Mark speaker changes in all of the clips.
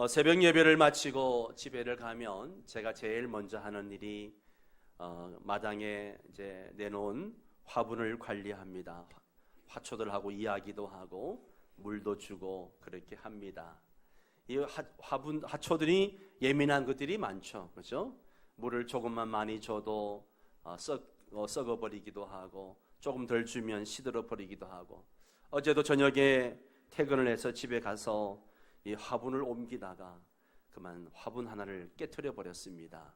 Speaker 1: 새벽 예배를 마치고 집에를 가면 제가 제일 먼저 하는 일이 마당에 이제 내놓은 화분을 관리합니다. 화초들하고 이야기도 하고 물도 주고 그렇게 합니다. 이 화초들이 예민한 것들이 많죠, 그렇죠? 물을 조금만 많이 줘도 썩어버리기도 하고 조금 덜 주면 시들어 버리기도 하고. 어제도 저녁에 퇴근을 해서 집에 가서 이 화분을 옮기다가 그만 화분 하나를 깨트려 버렸습니다.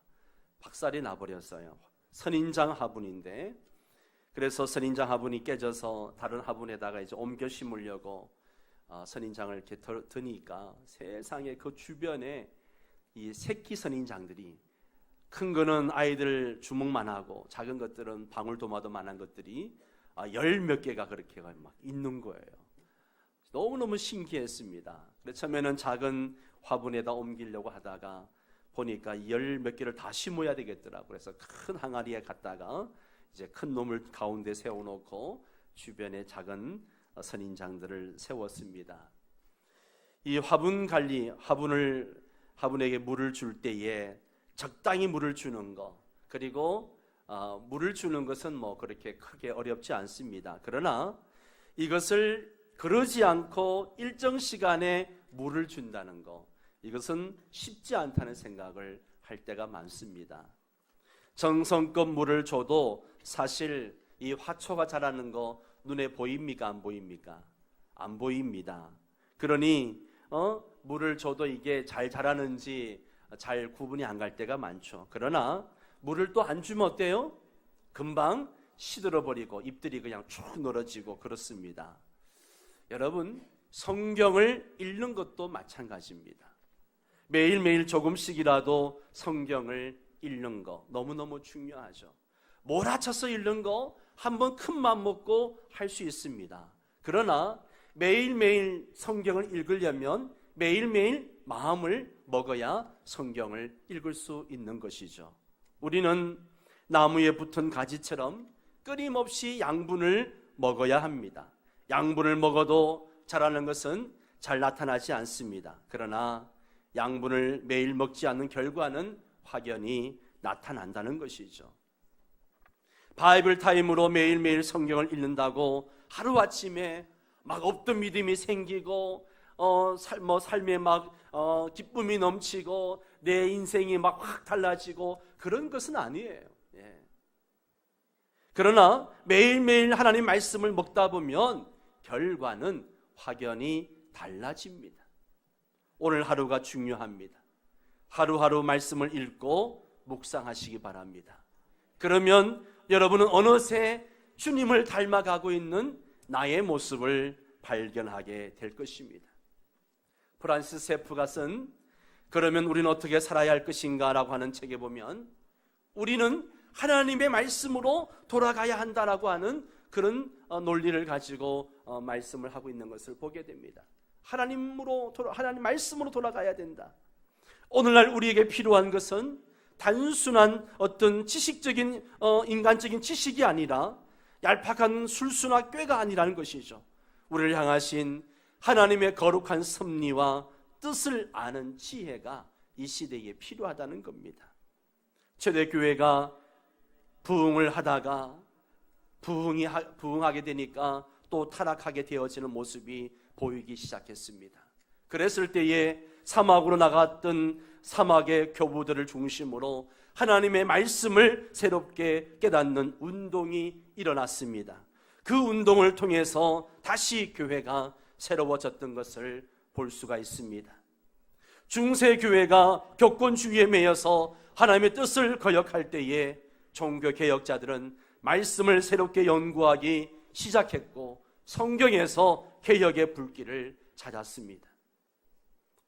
Speaker 1: 박살이 나버렸어요. 선인장 화분인데, 그래서 선인장 화분이 깨져서 다른 화분에다가 이제 옮겨 심으려고 선인장을 이렇게 드니까 세상에 그 주변에 이 새끼 선인장들이, 큰 거는 아이들 주먹만 하고 작은 것들은 방울토마토만한 것들이 열 몇 개가 그렇게 막 있는 거예요. 너무너무 신기했습니다. 그래서 처음에는 작은 화분에다 옮기려고 하다가 보니까 열 몇 개를 다 심어야 되겠더라고요. 그래서 큰 항아리에 갖다가 이제 큰 놈을 가운데 세워놓고 주변에 작은 선인장들을 세웠습니다. 이 화분 관리, 화분에게 물을 줄 때에 적당히 물을 주는 거, 그리고 물을 주는 것은 뭐 그렇게 크게 어렵지 않습니다. 그러나 이것을 그러지 않고 일정 시간에 물을 준다는 거, 이것은 쉽지 않다는 생각을 할 때가 많습니다. 정성껏 물을 줘도 사실 이 화초가 자라는 거 눈에 보입니까? 안 보입니까? 안 보입니다. 그러니 물을 줘도 이게 잘 자라는지 잘 구분이 안 갈 때가 많죠. 그러나 물을 또 안 주면 어때요? 금방 시들어버리고 잎들이 그냥 쭉 늘어지고 그렇습니다. 여러분, 성경을 읽는 것도 마찬가지입니다. 매일매일 조금씩이라도 성경을 읽는 거 너무너무 중요하죠. 몰아쳐서 읽는 거 한번 큰 맘 먹고 할 수 있습니다. 그러나 매일매일 성경을 읽으려면 매일매일 마음을 먹어야 성경을 읽을 수 있는 것이죠. 우리는 나무에 붙은 가지처럼 끊임없이 양분을 먹어야 합니다. 양분을 먹어도 자라는 것은 잘 나타나지 않습니다. 그러나 양분을 매일 먹지 않는 결과는 확연히 나타난다는 것이죠. 바이블 타임으로 매일매일 성경을 읽는다고 하루아침에 막 없던 믿음이 생기고 삶에 막 기쁨이 넘치고 내 인생이 막 확 달라지고 그런 것은 아니에요. 그러나 매일매일 하나님 말씀을 먹다 보면 결과는 확연히 달라집니다. 오늘 하루가 중요합니다. 하루하루 말씀을 읽고 묵상하시기 바랍니다. 그러면 여러분은 어느새 주님을 닮아가고 있는 나의 모습을 발견하게 될 것입니다. 프란시스 세프가 쓴 그러면 우리는 어떻게 살아야 할 것인가 라고 하는 책에 보면 우리는 하나님의 말씀으로 돌아가야 한다라고 하는 그런 논리를 가지고 말씀을 하고 있는 것을 보게 됩니다. 하나님 말씀으로 돌아가야 된다. 오늘날 우리에게 필요한 것은 단순한 어떤 지식적인 인간적인 지식이 아니라 얄팍한 술수나 꾀가 아니라는 것이죠. 우리를 향하신 하나님의 거룩한 섭리와 뜻을 아는 지혜가 이 시대에 필요하다는 겁니다. 초대교회가 부흥을 하다가 부흥하게 되니까 또 타락하게 되어지는 모습이 보이기 시작했습니다. 그랬을 때에 사막으로 나갔던 사막의 교부들을 중심으로 하나님의 말씀을 새롭게 깨닫는 운동이 일어났습니다. 그 운동을 통해서 다시 교회가 새로워졌던 것을 볼 수가 있습니다. 중세교회가 교권주의에 매여서 하나님의 뜻을 거역할 때에 종교개혁자들은 말씀을 새롭게 연구하기 시작했고 성경에서 개혁의 불길을 찾았습니다.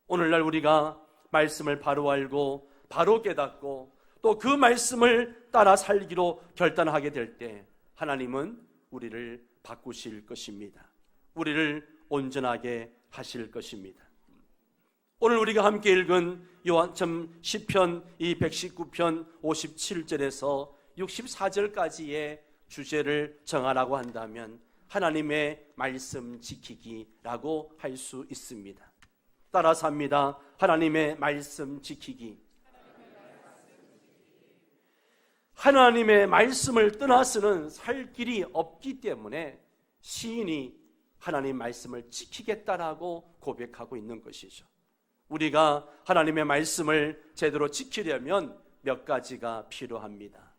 Speaker 1: 오늘날 우리가 말씀을 바로 알고 바로 깨닫고 또 그 말씀을 따라 살기로 결단하게 될 때 하나님은 우리를 바꾸실 것입니다. 우리를 온전하게 하실 것입니다. 오늘 우리가 함께 읽은 시편 119편 57절에서 64절까지의 주제를 정하라고 한다면 하나님의 말씀 지키기라고 할 수 있습니다. 따라서 합니다. 하나님의 말씀 지키기. 하나님의 말씀을 떠나서는 살 길이 없기 때문에 시인이 하나님 말씀을 지키겠다라고 고백하고 있는 것이죠. 우리가 하나님의 말씀을 제대로 지키려면 몇 가지가 필요합니다.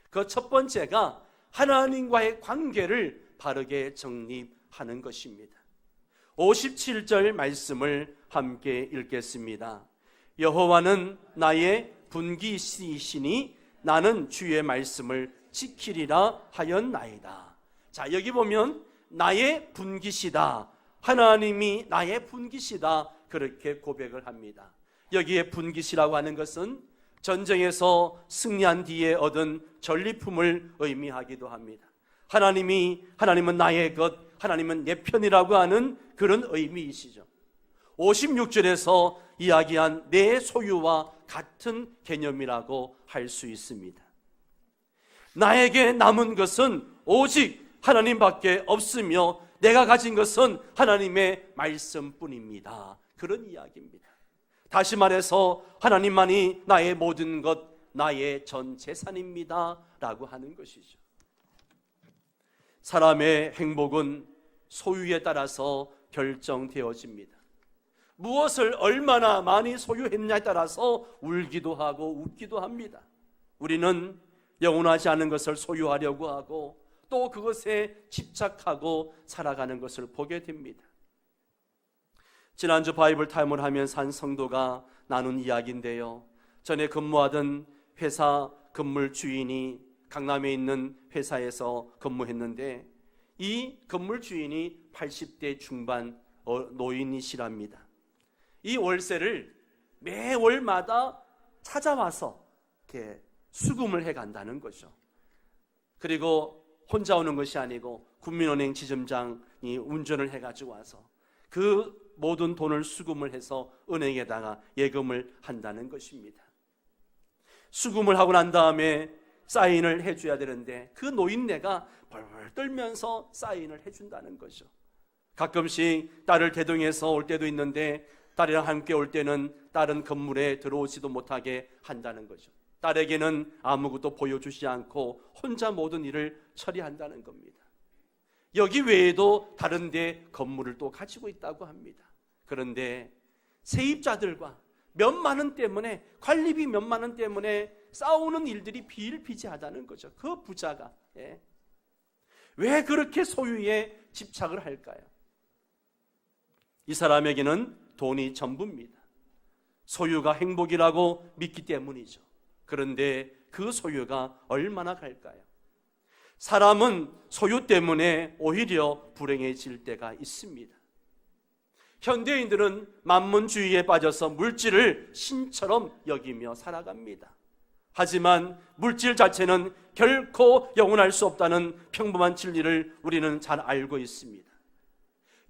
Speaker 1: 그 첫 번째가 하나님과의 관계를 바르게 정립하는 것입니다. 57절 말씀을 함께 읽겠습니다. 여호와는 나의 분기시이시니 나는 주의 말씀을 지키리라 하였나이다. 자, 여기 보면 나의 분기시다, 하나님이 나의 분기시다, 그렇게 고백을 합니다. 여기에 분기시라고 하는 것은 전쟁에서 승리한 뒤에 얻은 전리품을 의미하기도 합니다. 하나님은 나의 것, 하나님은 내 편이라고 하는 그런 의미이시죠. 56절에서 이야기한 내 소유와 같은 개념이라고 할 수 있습니다. 나에게 남은 것은 오직 하나님밖에 없으며 내가 가진 것은 하나님의 말씀뿐입니다. 그런 이야기입니다. 다시 말해서 하나님만이 나의 모든 것, 나의 전 재산입니다 라고 하는 것이죠. 사람의 행복은 소유에 따라서 결정되어집니다. 무엇을 얼마나 많이 소유했냐에 따라서 울기도 하고 웃기도 합니다. 우리는 영원하지 않은 것을 소유하려고 하고 또 그것에 집착하고 살아가는 것을 보게 됩니다. 지난주 바이블 타임을 하면서 한 성도가 나눈 이야기인데요, 전에 근무하던 회사 건물 주인이 강남에 있는 회사에서 근무했는데 이 건물 주인이 80대 중반 노인이시랍니다. 이 월세를 매월마다 찾아와서 이렇게 수금을 해간다는 거죠. 그리고 혼자 오는 것이 아니고 국민은행 지점장이 운전을 해가지고 와서 그 모든 돈을 수금을 해서 은행에다가 예금을 한다는 것입니다. 수금을 하고 난 다음에 사인을 해줘야 되는데 그 노인네가 벌벌 떨면서 사인을 해준다는 거죠. 가끔씩 딸을 대동해서 올 때도 있는데 딸이랑 함께 올 때는 딸은 건물에 들어오지도 못하게 한다는 거죠. 딸에게는 아무것도 보여주지 않고 혼자 모든 일을 처리한다는 겁니다. 여기 외에도 다른 데 건물을 또 가지고 있다고 합니다. 그런데 세입자들과 몇만 원 때문에, 관리비 몇만 원 때문에 싸우는 일들이 비일비재하다는 거죠. 그 부자가 왜 그렇게 소유에 집착을 할까요? 이 사람에게는 돈이 전부입니다. 소유가 행복이라고 믿기 때문이죠. 그런데 그 소유가 얼마나 갈까요? 사람은 소유 때문에 오히려 불행해질 때가 있습니다. 현대인들은 만문주의에 빠져서 물질을 신처럼 여기며 살아갑니다. 하지만 물질 자체는 결코 영원할 수 없다는 평범한 진리를 우리는 잘 알고 있습니다.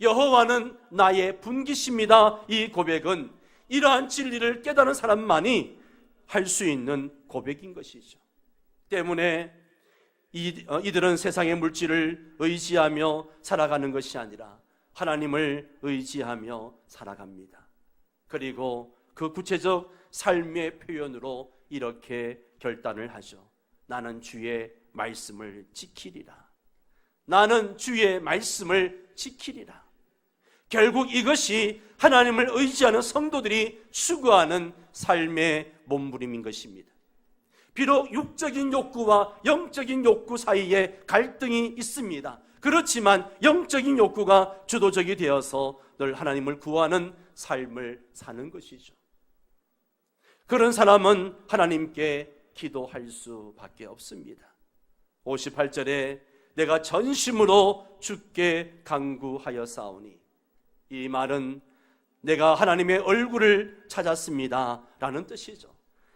Speaker 1: 여호와는 나의 분기십니다. 이 고백은 이러한 진리를 깨달은 사람만이 할 수 있는 고백인 것이죠. 때문에 이들은 세상의 물질을 의지하며 살아가는 것이 아니라 하나님을 의지하며 살아갑니다. 그리고 그 구체적 삶의 표현으로 이렇게 결단을 하죠. 나는 주의 말씀을 지키리라. 나는 주의 말씀을 지키리라. 결국 이것이 하나님을 의지하는 성도들이 추구하는 삶의 몸부림인 것입니다. 비록 육적인 욕구와 영적인 욕구 사이에 갈등이 있습니다. 그렇지만 영적인 욕구가 주도적이 되어서 늘 하나님을 구하는 삶을 사는 것이죠. 그런 사람은 하나님께 기도할 수밖에 없습니다. 58절에 내가 전심으로 주께 간구하였사오니, 이 말은 내가 하나님의 얼굴을 찾았습니다 라는 뜻이죠.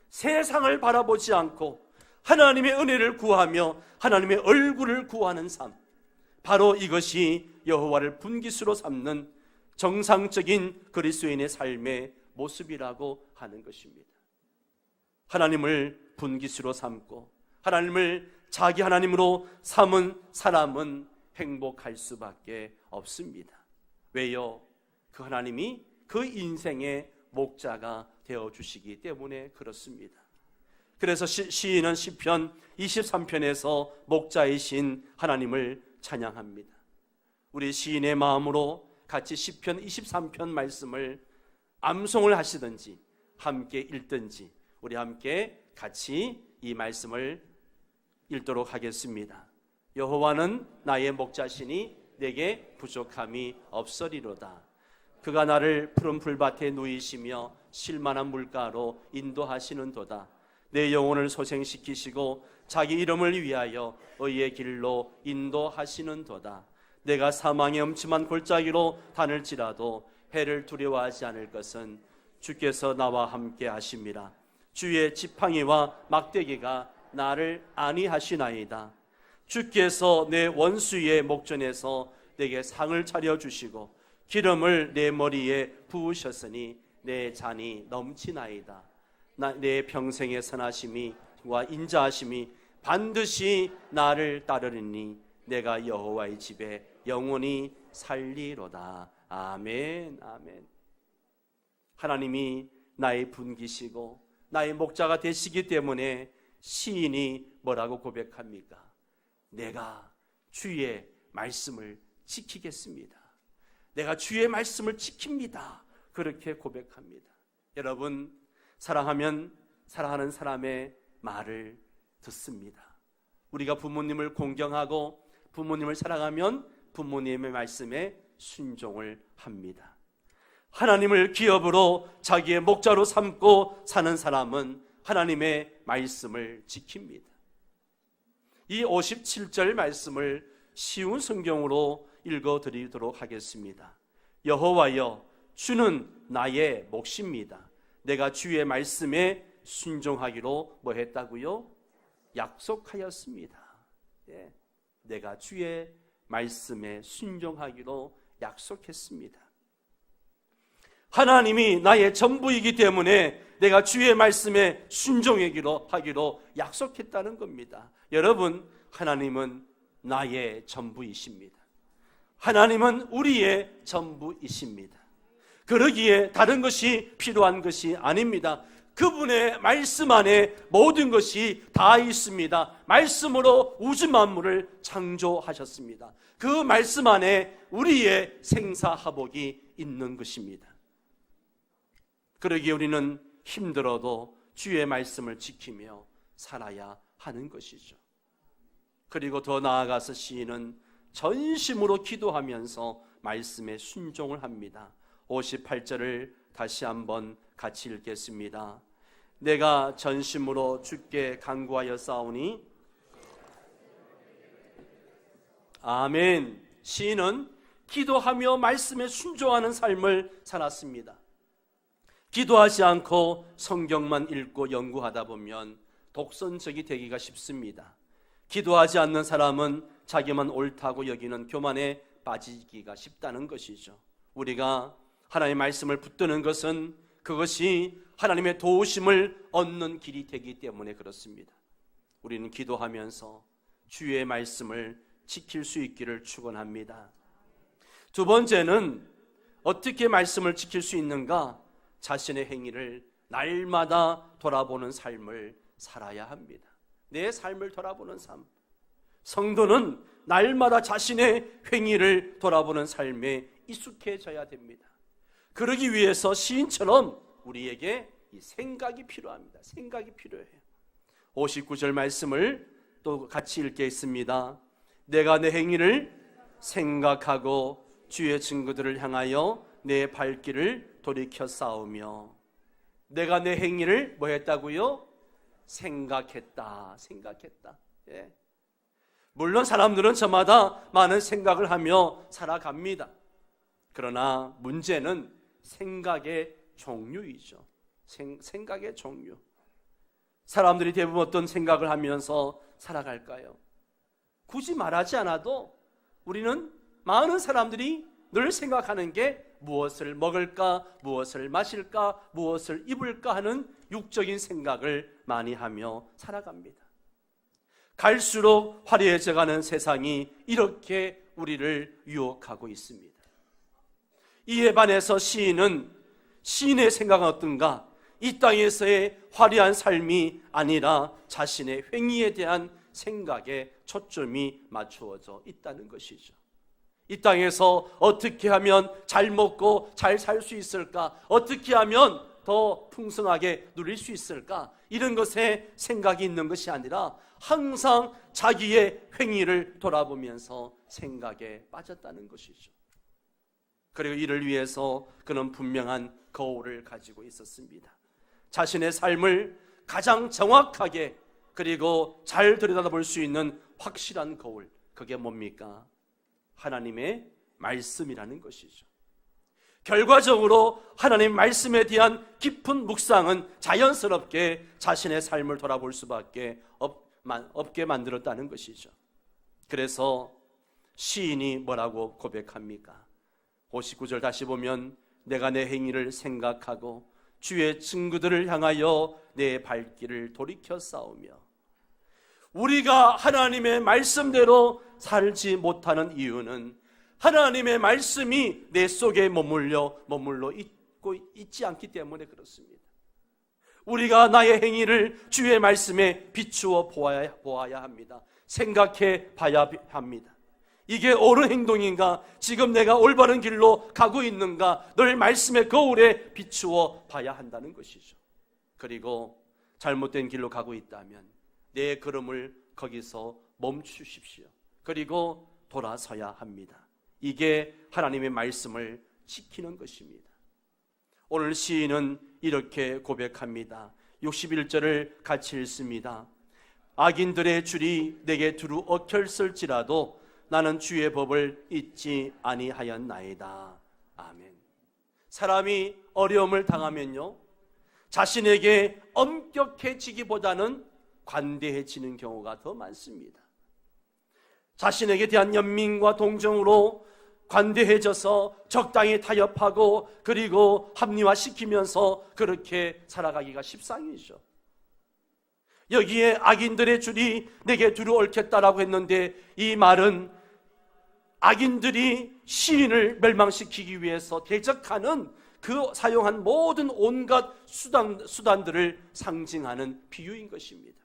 Speaker 1: 세상을 바라보지 않고 하나님의 은혜를 구하며 하나님의 얼굴을 구하는 삶, 바로 이것이 여호와를 분기수로 삼는 정상적인 그리스도인의 삶의 모습이라고 하는 것입니다. 하나님을 분기수로 삼고 하나님을 자기 하나님으로 삼은 사람은 행복할 수밖에 없습니다. 왜요? 그 하나님이 그 인생의 목자가 되어주시기 때문에 그렇습니다. 그래서 시인은 시편 23편에서 목자이신 하나님을 찬양합니다. 우리 시인의 마음으로 같이 시편 23편 말씀을 암송을 하시든지 함께 읽든지 우리 함께 같이 이 말씀을 읽도록 하겠습니다. 여호와는 나의 목자시니 내게 부족함이 없으리로다. 그가 나를 푸른 풀밭에 누이시며 쉴만한 물가로 인도하시는도다. 내 영혼을 소생시키시고 자기 이름을 위하여 의의 길로 인도하시는도다. 내가 사망의 음침한 골짜기로 다닐지라도 해를 두려워하지 않을 것은 주께서 나와 함께 하심이라. 주의 지팡이와 막대기가 나를 안위하시나이다. 주께서 내 원수의 목전에서 내게 상을 차려주시고 기름을 내 머리에 부으셨으니 내 잔이 넘치나이다. 내 평생의 선하심과 인자하심이 반드시 나를 따르리니 내가 여호와의 집에 영원히 살리로다. 아멘. 아멘. 하나님이 나의 분기시고 나의 목자가 되시기 때문에 시인이 뭐라고 고백합니까? 내가 주의 말씀을 지키겠습니다. 내가 주의 말씀을 지킵니다. 그렇게 고백합니다. 여러분, 사랑하면 사랑하는 사람의 말을 듣습니다. 우리가 부모님을 공경하고 부모님을 사랑하면 부모님의 말씀에 순종을 합니다. 하나님을 기업으로 자기의 목자로 삼고 사는 사람은 하나님의 말씀을 지킵니다. 이 57절 말씀을 쉬운 성경으로 읽어드리도록 하겠습니다. 여호와여, 주는 나의 몫입니다. 내가 주의 말씀에 순종하기로 뭐 했다고요? 약속하였습니다. 예, 내가 주의 말씀에 순종하기로 약속했습니다. 하나님이 나의 전부이기 때문에 내가 주의 말씀에 순종하기로 약속했다는 겁니다. 여러분, 하나님은 나의 전부이십니다. 하나님은 우리의 전부이십니다. 그러기에 다른 것이 필요한 것이 아닙니다. 그분의 말씀 안에 모든 것이 다 있습니다. 말씀으로 우주 만물을 창조하셨습니다. 그 말씀 안에 우리의 생사화복이 있는 것입니다. 그러기에 우리는 힘들어도 주의 말씀을 지키며 살아야 하는 것이죠. 그리고 더 나아가서 시인은 전심으로 기도하면서 말씀에 순종을 합니다. 58절을 다시 한번 같이 읽겠습니다. 내가 전심으로 주께 간구하여 싸우니 아멘. 시인은 기도하며 말씀에 순종하는 삶을 살았습니다. 기도하지 않고 성경만 읽고 연구하다 보면 독선적이 되기가 쉽습니다. 기도하지 않는 사람은 자기만 옳다고 여기는 교만에 빠지기가 쉽다는 것이죠. 우리가 하나님의 말씀을 붙드는 것은 그것이 하나님의 도우심을 얻는 길이 되기 때문에 그렇습니다. 우리는 기도하면서 주의 말씀을 지킬 수 있기를 축원합니다. 두 번째는 어떻게 말씀을 지킬 수 있는가? 자신의 행위를 날마다 돌아보는 삶을 살아야 합니다. 내 삶을 돌아보는 삶. 성도는 날마다 자신의 행위를 돌아보는 삶에 익숙해져야 됩니다. 그러기 위해서 시인처럼 우리에게 이 생각이 필요합니다. 생각이 필요해요. 59절 말씀을 또 같이 읽겠습니다. 내가 내 행위를 생각하고 주의 증거들을 향하여 내 발길을 돌이켜 싸우며 내가 내 행위를 뭐 했다고요? 생각했다. 예. 물론 사람들은 저마다 많은 생각을 하며 살아갑니다. 그러나 문제는 생각의 종류이죠. 생각의 종류. 사람들이 대부분 어떤 생각을 하면서 살아갈까요? 굳이 말하지 않아도 우리는 많은 사람들이 늘 생각하는 게 무엇을 먹을까, 무엇을 마실까, 무엇을 입을까 하는 육적인 생각을 많이 하며 살아갑니다. 갈수록 화려해져가는 세상이 이렇게 우리를 유혹하고 있습니다. 이에 반해서 시인은 시인의 생각은 어떤가? 이 땅에서의 화려한 삶이 아니라 자신의 행위에 대한 생각에 초점이 맞추어져 있다는 것이죠. 이 땅에서 어떻게 하면 잘 먹고 잘 살 수 있을까? 어떻게 하면 더 풍성하게 누릴 수 있을까? 이런 것에 생각이 있는 것이 아니라 항상 자기의 행위를 돌아보면서 생각에 빠졌다는 것이죠. 그리고 이를 위해서 그는 분명한 거울을 가지고 있었습니다. 자신의 삶을 가장 정확하게 그리고 잘 들여다볼 수 있는 확실한 거울, 그게 뭡니까? 하나님의 말씀이라는 것이죠. 결과적으로 하나님 말씀에 대한 깊은 묵상은 자연스럽게 자신의 삶을 돌아볼 수밖에 없게 만들었다는 것이죠. 그래서 시인이 뭐라고 고백합니까? 59절 다시 보면 내가 내 행위를 생각하고 주의 증거들을 향하여 내 발길을 돌이켜 싸우며, 우리가 하나님의 말씀대로 살지 못하는 이유는 하나님의 말씀이 내 속에 머물러 있지 않기 때문에 그렇습니다. 우리가 나의 행위를 주의 말씀에 비추어 보아야 합니다. 생각해 봐야 합니다. 이게 옳은 행동인가? 지금 내가 올바른 길로 가고 있는가? 늘 말씀의 거울에 비추어 봐야 한다는 것이죠. 그리고 잘못된 길로 가고 있다면 내 걸음을 거기서 멈추십시오. 그리고 돌아서야 합니다. 이게 하나님의 말씀을 지키는 것입니다. 오늘 시인은 이렇게 고백합니다. 61절을 같이 읽습니다. 악인들의 줄이 내게 두루 얽혔을지라도 나는 주의 법을 잊지 아니하였나이다. 아멘. 사람이 어려움을 당하면요, 자신에게 엄격해지기보다는 관대해지는 경우가 더 많습니다. 자신에게 대한 연민과 동정으로 관대해져서 적당히 타협하고 그리고 합리화시키면서 그렇게 살아가기가 십상이죠. 여기에 악인들의 줄이 내게 두루 얽혔다라고 했는데, 이 말은 악인들이 시인을 멸망시키기 위해서 대적하는 그 사용한 모든 온갖 수단들을 상징하는 비유인 것입니다.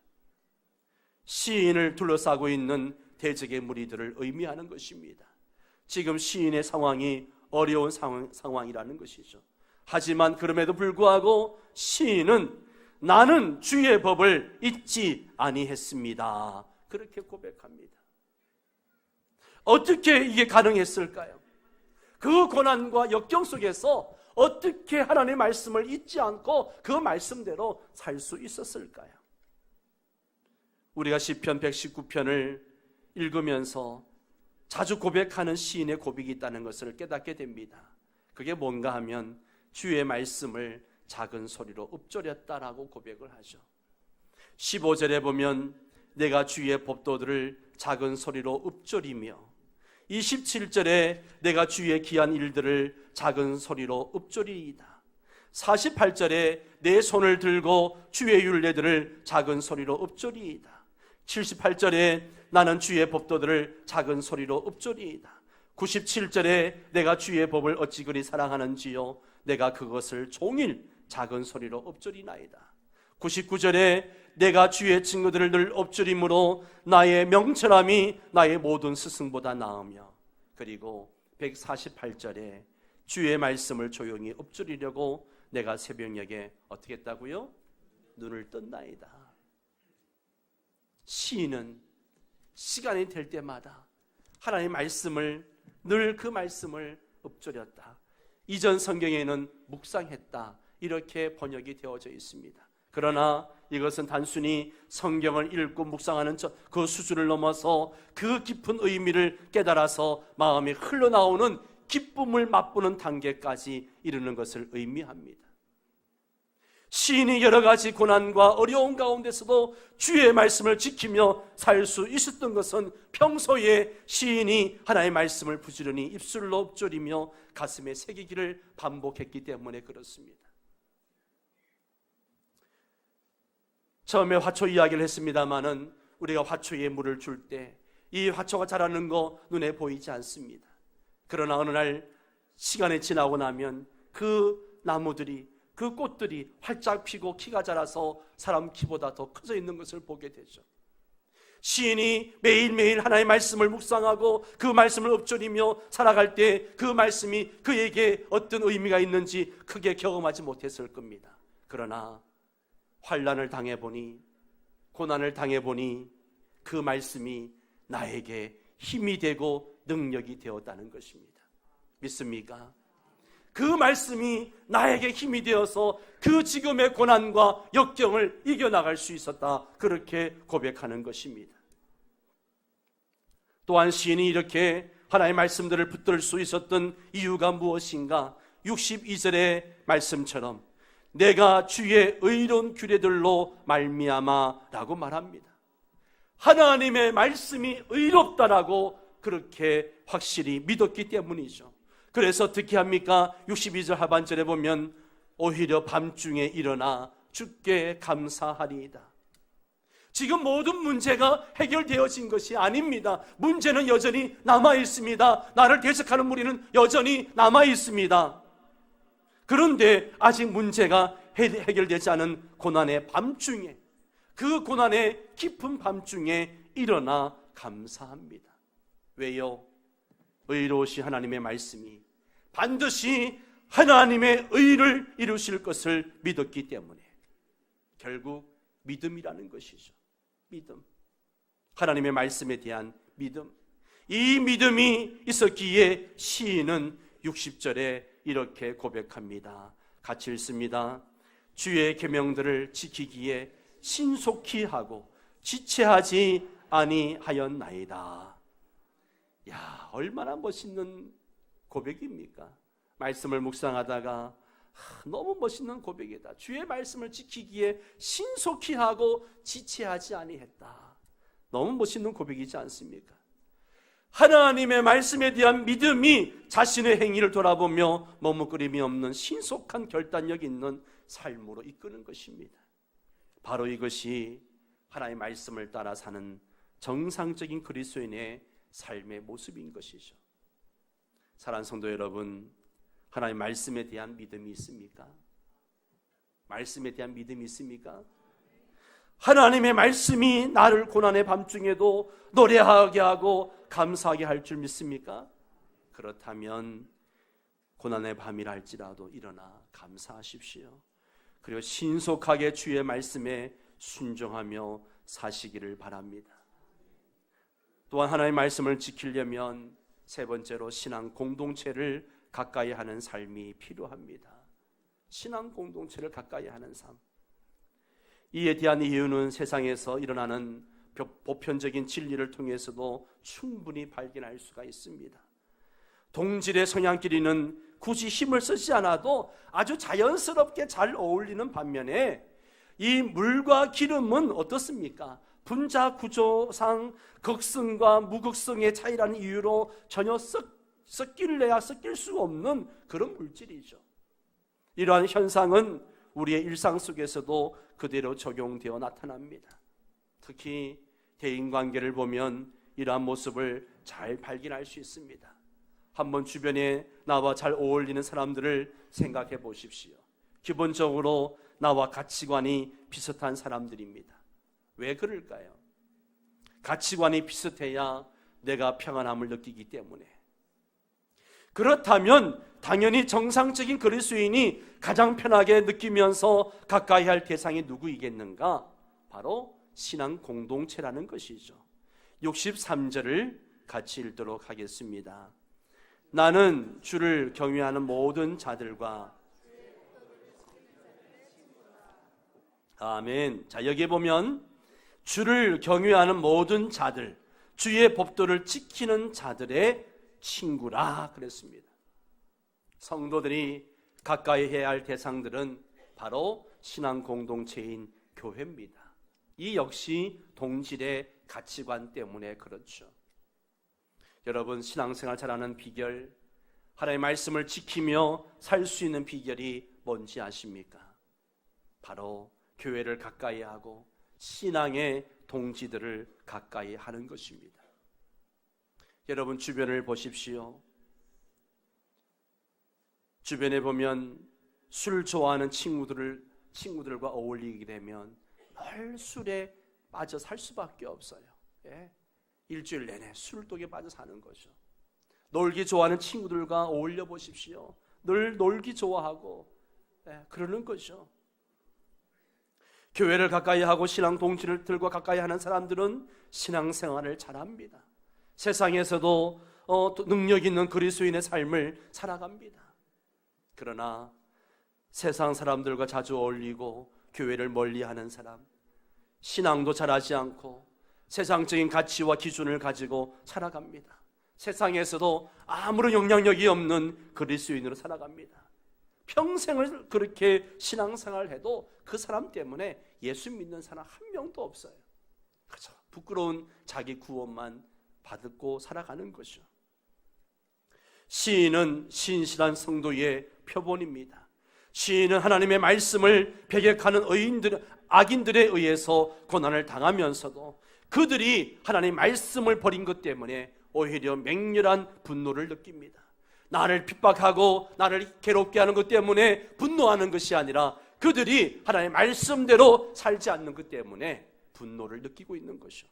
Speaker 1: 시인을 둘러싸고 있는 대적의 무리들을 의미하는 것입니다. 지금 시인의 상황이 어려운 상황이라는 것이죠. 하지만 그럼에도 불구하고 시인은 나는 주의 법을 잊지 아니했습니다, 그렇게 고백합니다. 어떻게 이게 가능했을까요? 그 고난과 역경 속에서 어떻게 하나님의 말씀을 잊지 않고 그 말씀대로 살 수 있었을까요? 우리가 시편 119편을 읽으면서 자주 고백하는 시인의 고백이 있다는 것을 깨닫게 됩니다. 그게 뭔가 하면 주의 말씀을 작은 소리로 읊조렸다라고 고백을 하죠. 15절에 보면 내가 주의 법도들을 작은 소리로 읊조리며, 27절에 내가 주의 귀한 일들을 작은 소리로 읊조리이다. 48절에 내 손을 들고 주의 율례들을 작은 소리로 읊조리이다. 78절에 나는 주의 법도들을 작은 소리로 읊조리이다. 97절에 내가 주의 법을 어찌 그리 사랑하는지요, 내가 그것을 종일 작은 소리로 읊조리나이다. 99절에 내가 주의 증거들을 늘 읊조림으로 나의 명철함이 나의 모든 스승보다 나으며, 그리고 148절에 주의 말씀을 조용히 읊조리려고 내가 새벽녘에 어떻게 했다고요? 눈을 떴나이다. 시인은 시간이 될 때마다 하나님의 말씀을, 늘 그 말씀을 읊조렸다. 이전 성경에는 묵상했다, 이렇게 번역이 되어져 있습니다. 그러나 이것은 단순히 성경을 읽고 묵상하는 그 수준을 넘어서 그 깊은 의미를 깨달아서 마음에 흘러나오는 기쁨을 맛보는 단계까지 이르는 것을 의미합니다. 시인이 여러 가지 고난과 어려움 가운데서도 주의 말씀을 지키며 살 수 있었던 것은 평소에 시인이 하나님의 말씀을 부지런히 입술로 읊조리며 가슴에 새기기를 반복했기 때문에 그렇습니다. 처음에 화초 이야기를 했습니다마는 우리가 화초에 물을 줄 때 이 화초가 자라는 거 눈에 보이지 않습니다. 그러나 어느 날 시간이 지나고 나면 그 나무들이, 그 꽃들이 활짝 피고 키가 자라서 사람 키보다 더 커져 있는 것을 보게 되죠. 시인이 매일매일 하나님의 말씀을 묵상하고 그 말씀을 읊조리며 살아갈 때 그 말씀이 그에게 어떤 의미가 있는지 크게 경험하지 못했을 겁니다. 그러나 환난을 당해보니, 고난을 당해보니 그 말씀이 나에게 힘이 되고 능력이 되었다는 것입니다. 믿습니까? 그 말씀이 나에게 힘이 되어서 그 지금의 고난과 역경을 이겨나갈 수 있었다, 그렇게 고백하는 것입니다. 또한 시인이 이렇게 하나님의 말씀들을 붙들 수 있었던 이유가 무엇인가? 62절의 말씀처럼 내가 주의 의로운 규례들로 말미암아 라고 말합니다. 하나님의 말씀이 의롭다라고 그렇게 확실히 믿었기 때문이죠. 그래서 어떻게 합니까? 62절 하반절에 보면 오히려 밤중에 일어나 주께 감사하리이다. 지금 모든 문제가 해결되어진 것이 아닙니다. 문제는 여전히 남아있습니다. 나를 대적하는 무리는 여전히 남아있습니다. 그런데 아직 문제가 해결되지 않은 고난의 밤중에, 그 고난의 깊은 밤중에 일어나 감사합니다. 왜요? 의로우신 하나님의 말씀이 반드시 하나님의 의를 이루실 것을 믿었기 때문에, 결국 믿음이라는 것이죠. 믿음, 하나님의 말씀에 대한 믿음. 이 믿음이 있었기에 시인은 60절에 이렇게 고백합니다. 같이 읽습니다. 주의 계명들을 지키기에 신속히 하고 지체하지 아니하였나이다. 야, 얼마나 멋있는 고백입니까? 말씀을 묵상하다가 너무 멋있는 고백이다. 주의 말씀을 지키기에 신속히 하고 지체하지 아니했다. 너무 멋있는 고백이지 않습니까? 하나님의 말씀에 대한 믿음이 자신의 행위를 돌아보며 머뭇거림이 없는 신속한 결단력 있는 삶으로 이끄는 것입니다. 바로 이것이 하나님의 말씀을 따라 사는 정상적인 그리스도인의 삶의 모습인 것이죠. 사랑하는 성도 여러분, 하나님의 말씀에 대한 믿음이 있습니까? 말씀에 대한 믿음이 있습니까? 하나님의 말씀이 나를 고난의 밤중에도 노래하게 하고 감사하게 할 줄 믿습니까? 그렇다면 고난의 밤이라 할지라도 일어나 감사하십시오. 그리고 신속하게 주의 말씀에 순종하며 사시기를 바랍니다. 또한 하나님의 말씀을 지키려면 세 번째로 신앙 공동체를 가까이 하는 삶이 필요합니다. 신앙 공동체를 가까이 하는 삶. 이에 대한 이유는 세상에서 일어나는 보편적인 진리를 통해서도 충분히 발견할 수가 있습니다. 동질의 성향끼리는 굳이 힘을 쓰지 않아도 아주 자연스럽게 잘 어울리는 반면에 이 물과 기름은 어떻습니까? 분자 구조상 극성과 무극성의 차이라는 이유로 전혀 섞일래야 섞일 수 없는 그런 물질이죠. 이러한 현상은 우리의 일상 속에서도 그대로 적용되어 나타납니다. 특히 대인관계를 보면 이러한 모습을 잘 발견할 수 있습니다. 한번 주변에 나와 잘 어울리는 사람들을 생각해 보십시오. 기본적으로 나와 가치관이 비슷한 사람들입니다. 왜 그럴까요? 가치관이 비슷해야 내가 평안함을 느끼기 때문에. 그렇다면 당연히 정상적인 그리스도인이 가장 편하게 느끼면서 가까이 할 대상이 누구이겠는가? 바로 신앙 공동체라는 것이죠. 63절을 같이 읽도록 하겠습니다. 나는 주를 경외하는 모든 자들과 아멘. 자, 여기 보면 주를 경외하는 모든 자들, 주의 법도를 지키는 자들의 친구라 그랬습니다. 성도들이 가까이 해야 할 대상들은 바로 신앙 공동체인 교회입니다. 이 역시 동질의 가치관 때문에 그렇죠. 여러분, 신앙생활 잘하는 비결, 하나님의 말씀을 지키며 살 수 있는 비결이 뭔지 아십니까? 바로 교회를 가까이 하고 신앙의 동지들을 가까이 하는 것입니다. 여러분, 주변을 보십시오. 주변에 보면 술 좋아하는 친구들과 어울리게 되면 늘 술에 빠져 살 수밖에 없어요. 예? 일주일 내내 술독에 빠져 사는 거죠. 놀기 좋아하는 친구들과 어울려 보십시오. 늘 놀기 좋아하고 그러는 거죠. 교회를 가까이 하고 신앙 동지들과 가까이 하는 사람들은 신앙생활을 잘합니다. 세상에서도 능력 있는 그리스도인의 삶을 살아갑니다. 그러나 세상 사람들과 자주 어울리고 교회를 멀리하는 사람, 신앙도 잘하지 않고 세상적인 가치와 기준을 가지고 살아갑니다. 세상에서도 아무런 영향력이 없는 그리스도인으로 살아갑니다. 평생을 그렇게 신앙생활을 해도 그 사람 때문에 예수 믿는 사람 한 명도 없어요. 그렇죠. 부끄러운 자기 구원만 받고 살아가는 것이죠. 시인은 신실한 성도의 표본입니다. 시인은 하나님의 말씀을 배격하는 악인들에 의해서 고난을 당하면서도 그들이 하나님의 말씀을 버린 것 때문에 오히려 맹렬한 분노를 느낍니다. 나를 핍박하고 나를 괴롭게 하는 것 때문에 분노하는 것이 아니라 그들이 하나님의 말씀대로 살지 않는 것 때문에 분노를 느끼고 있는 것이죠.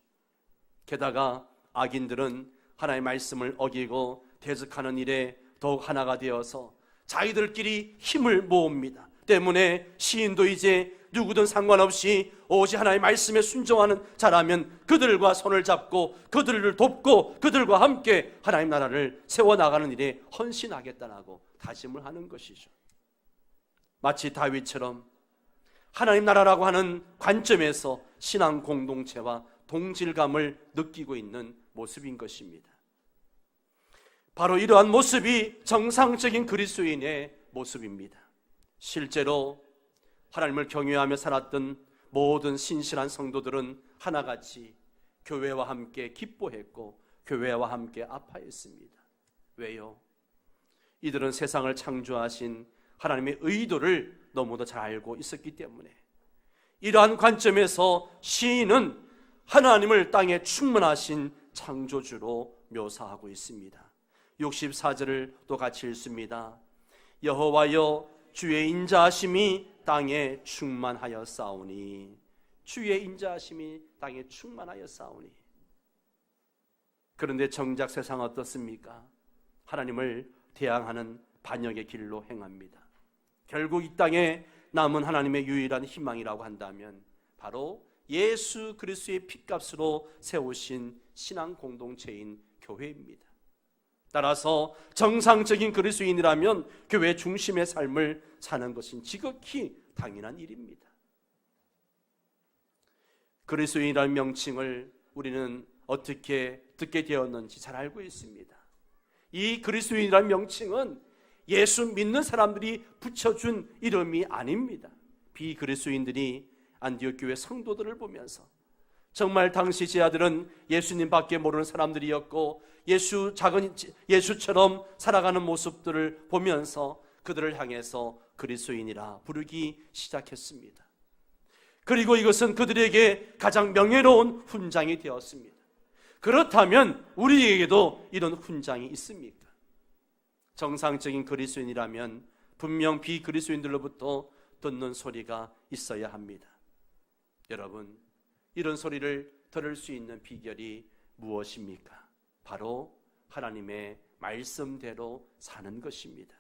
Speaker 1: 게다가 악인들은 하나님의 말씀을 어기고 대적하는 일에 더욱 하나가 되어서 자기들끼리 힘을 모읍니다. 때문에 시인도 이제 누구든 상관없이 오직 하나님의 말씀에 순종하는 자라면 그들과 손을 잡고 그들을 돕고 그들과 함께 하나님 나라를 세워나가는 일에 헌신하겠다라고 다짐을 하는 것이죠. 마치 다윗처럼 하나님 나라라고 하는 관점에서 신앙 공동체와 동질감을 느끼고 있는 모습인 것입니다. 바로 이러한 모습이 정상적인 그리스도인의 모습입니다. 실제로 하나님을 경외하며 살았던 모든 신실한 성도들은 하나같이 교회와 함께 기뻐했고 교회와 함께 아파했습니다. 왜요? 이들은 세상을 창조하신 하나님의 의도를 너무도 잘 알고 있었기 때문에 이러한 관점에서 시인은 하나님을 땅에 충만하신 창조주로 묘사하고 있습니다. 64절을 또 같이 읽습니다. 여호와여 주의 인자하심이 땅에 충만하여 싸우니 주의 인자하심이 땅에 충만하여 싸우니. 그런데 정작 세상 어떻습니까? 하나님을 대항하는 반역의 길로 행합니다. 결국 이 땅에 남은 하나님의 유일한 희망이라고 한다면 바로 예수 그리스도의 핏값으로 세우신 신앙 공동체인 교회입니다. 따라서 정상적인 그리스도인이라면 교회 중심의 삶을 사는 것은 지극히 당연한 일입니다. 그리스도인이라는 명칭을 우리는 어떻게 듣게 되었는지 잘 알고 있습니다. 이 그리스도인이라는 명칭은 예수 믿는 사람들이 붙여준 이름이 아닙니다. 비그리스도인들이 안디옥 교회 성도들을 보면서 정말 당시 제자들은 예수님밖에 모르는 사람들이었고 예수처럼 살아가는 모습들을 보면서 그들을 향해서 그리스도인이라 부르기 시작했습니다. 그리고 이것은 그들에게 가장 명예로운 훈장이 되었습니다. 그렇다면 우리에게도 이런 훈장이 있습니까? 정상적인 그리스도인이라면 분명 비그리스도인들로부터 듣는 소리가 있어야 합니다. 여러분, 이런 소리를 들을 수 있는 비결이 무엇입니까? 바로 하나님의 말씀대로 사는 것입니다.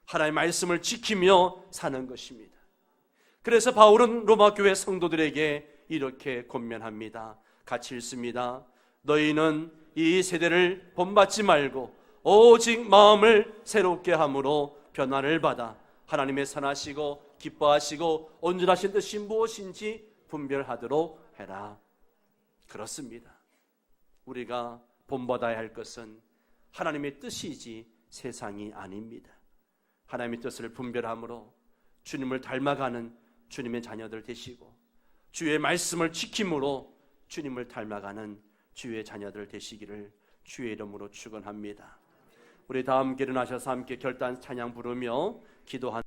Speaker 1: 하나님의 말씀을 지키며 사는 것입니다. 그래서 바울은 로마 교회 성도들에게 이렇게 권면합니다. 같이 읽습니다. 너희는 이 세대를 본받지 말고 오직 마음을 새롭게 함으로 변화를 받아 하나님의 선하시고 기뻐하시고 온전하신 뜻이 무엇인지 분별하도록 해라. 그렇습니다. 우리가 본받아야 할 것은 하나님의 뜻이지 세상이 아닙니다. 하나님의 뜻을 분별함으로 주님을 닮아가는 주님의 자녀들 되시고 주의 말씀을 지킴으로 주님을 닮아가는 주의 자녀들 되시기를 주의 이름으로 축원합니다. 우리 다 함께 일어나셔서 함께 결단 찬양 부르며 기도하는